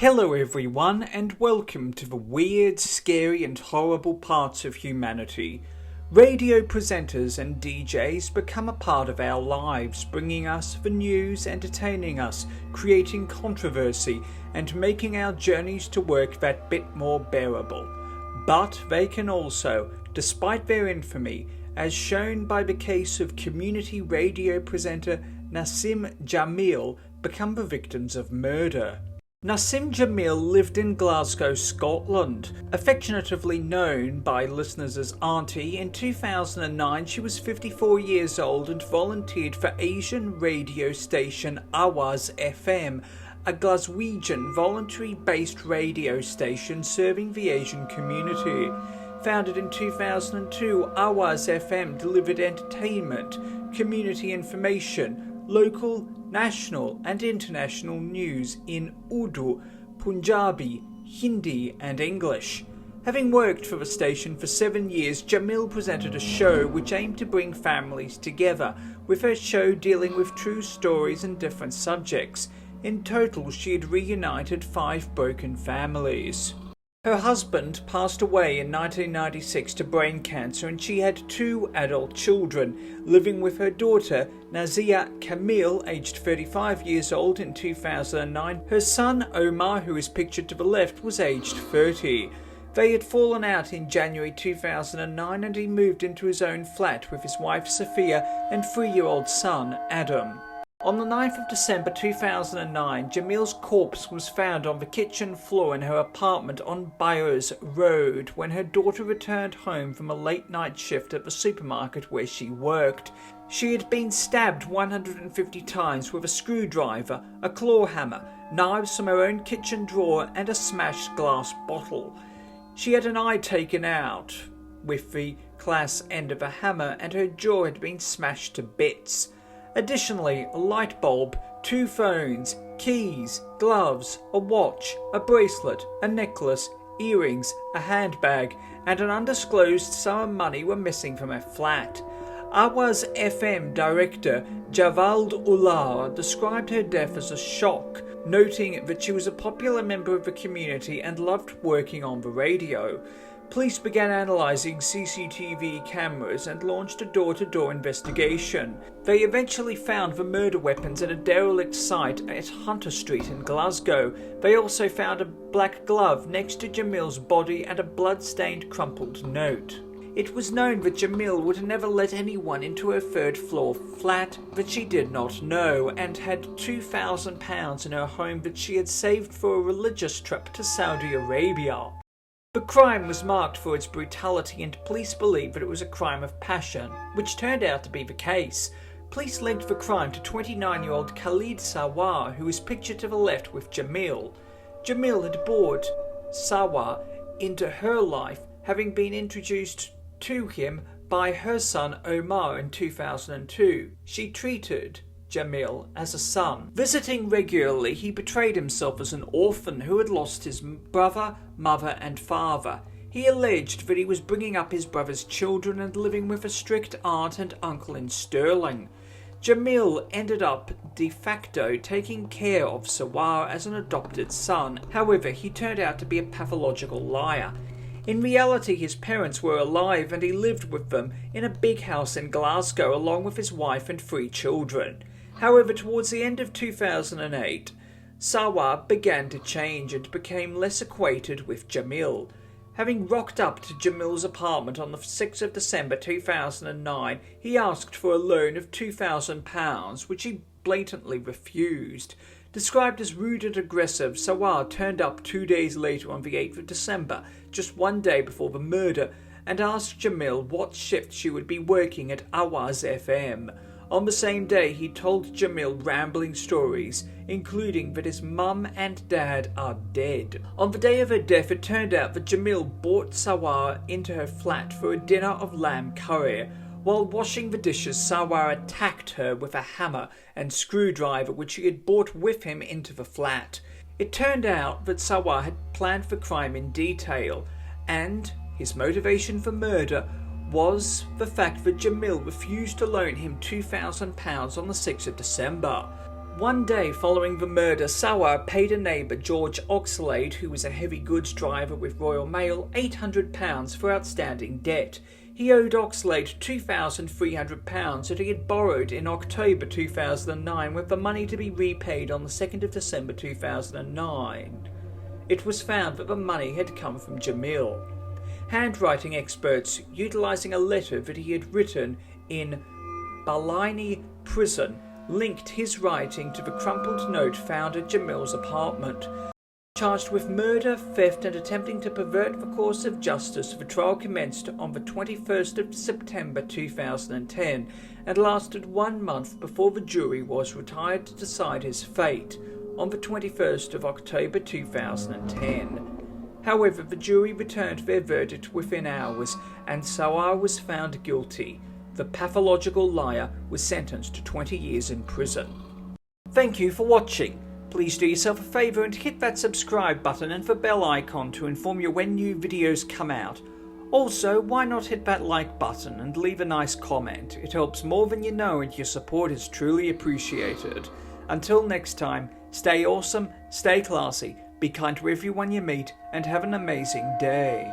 Hello everyone, and welcome to the weird, scary and horrible parts of humanity. Radio presenters and DJs become a part of our lives, bringing us the news, entertaining us, creating controversy and making our journeys to work that bit more bearable. But they can also, despite their infamy, as shown by the case of community radio presenter Nasim Jamil, become the victims of murder. Nasim Jamil lived in Glasgow, Scotland. Affectionately known by listeners as Auntie, in 2009 she was 54 years old and volunteered for Asian radio station Awaz FM, a Glaswegian voluntary-based radio station serving the Asian community. Founded in 2002, Awaz FM delivered entertainment, community information, local, national and international news in Urdu, Punjabi, Hindi and English. Having worked for the station for 7 years, Jamil presented a show which aimed to bring families together, with her show dealing with true stories and different subjects. In total, she had reunited 5 broken families. Her husband passed away in 1996 to brain cancer, and she had 2 adult children, living with her daughter Nazia Kamil, aged 35 years old in 2009. Her son Omar, who is pictured to the left, was aged 30. They had fallen out in January 2009 and he moved into his own flat with his wife Sophia and 3-year-old son Adam. On the 9th of December 2009, Jamil's corpse was found on the kitchen floor in her apartment on Byers Road when her daughter returned home from a late-night shift at the supermarket where she worked. She had been stabbed 150 times with a screwdriver, a claw hammer, knives from her own kitchen drawer and a smashed glass bottle. She had an eye taken out with the glass end of a hammer and her jaw had been smashed to bits. Additionally, a light bulb, 2 phones, keys, gloves, a watch, a bracelet, a necklace, earrings, a handbag, and an undisclosed sum of money were missing from her flat. Awaz FM director Javald Ullah described her death as a shock, noting that she was a popular member of the community and loved working on the radio. Police began analysing CCTV cameras and launched a door-to-door investigation. They eventually found the murder weapons at a derelict site at Hunter Street in Glasgow. They also found a black glove next to Jamil's body and a blood-stained crumpled note. It was known that Jamil would never let anyone into her 3rd-floor flat that she did not know, and had £2,000 in her home that she had saved for a religious trip to Saudi Arabia. The crime was marked for its brutality and police believed that it was a crime of passion, which turned out to be the case. Police linked the crime to 29-year-old Khalid Sawar, who is pictured to the left with Jamil. Jamil had brought Sawah into her life, having been introduced to him by her son Omar in 2002. She treated Jamil as a son. Visiting regularly, he portrayed himself as an orphan who had lost his brother, mother and father. He alleged that he was bringing up his brother's children and living with a strict aunt and uncle in Stirling. Jamil ended up de facto taking care of Sawar as an adopted son. However, he turned out to be a pathological liar. In reality, his parents were alive and he lived with them in a big house in Glasgow along with his wife and 3 children. However, towards the end of 2008, Sawah began to change and became less acquainted with Jamil. Having rocked up to Jamil's apartment on the 6th of December 2009, he asked for a loan of £2,000, which he blatantly refused. Described as rude and aggressive, Sawah turned up 2 days later on the 8th of December, just 1 day before the murder, and asked Jamil what shift she would be working at Awaz FM. On the same day, he told Jamil rambling stories, including that his mum and dad are dead. On the day of her death, it turned out that Jamil brought Sawar into her flat for a dinner of lamb curry. While washing the dishes, Sawar attacked her with a hammer and screwdriver which he had brought with him into the flat. It turned out that Sawar had planned the crime in detail, and his motivation for murder was the fact that Jamil refused to loan him £2,000 on the 6th of December. One day following the murder, Sawah paid a neighbour, George Oxlade, who was a heavy goods driver with Royal Mail, £800 for outstanding debt. He owed Oxlade £2,300 that he had borrowed in October 2009, with the money to be repaid on the 2nd of December 2009. It was found that the money had come from Jamil. Handwriting experts, utilising a letter that he had written in Balaini prison, linked his writing to the crumpled note found at Jamil's apartment. Charged with murder, theft and attempting to pervert the course of justice, the trial commenced on the 21st of September 2010 and lasted 1 month before the jury was retired to decide his fate on the 21st of October 2010. However, the jury returned their verdict within hours and Sawah was found guilty. The pathological liar was sentenced to 20 years in prison. Thank you for watching. Please do yourself a favour and hit that subscribe button and the bell icon to inform you when new videos come out. Also, why not hit that like button and leave a nice comment? It helps more than you know and your support is truly appreciated. Until next time, stay awesome, stay classy, be kind to everyone you meet and have an amazing day.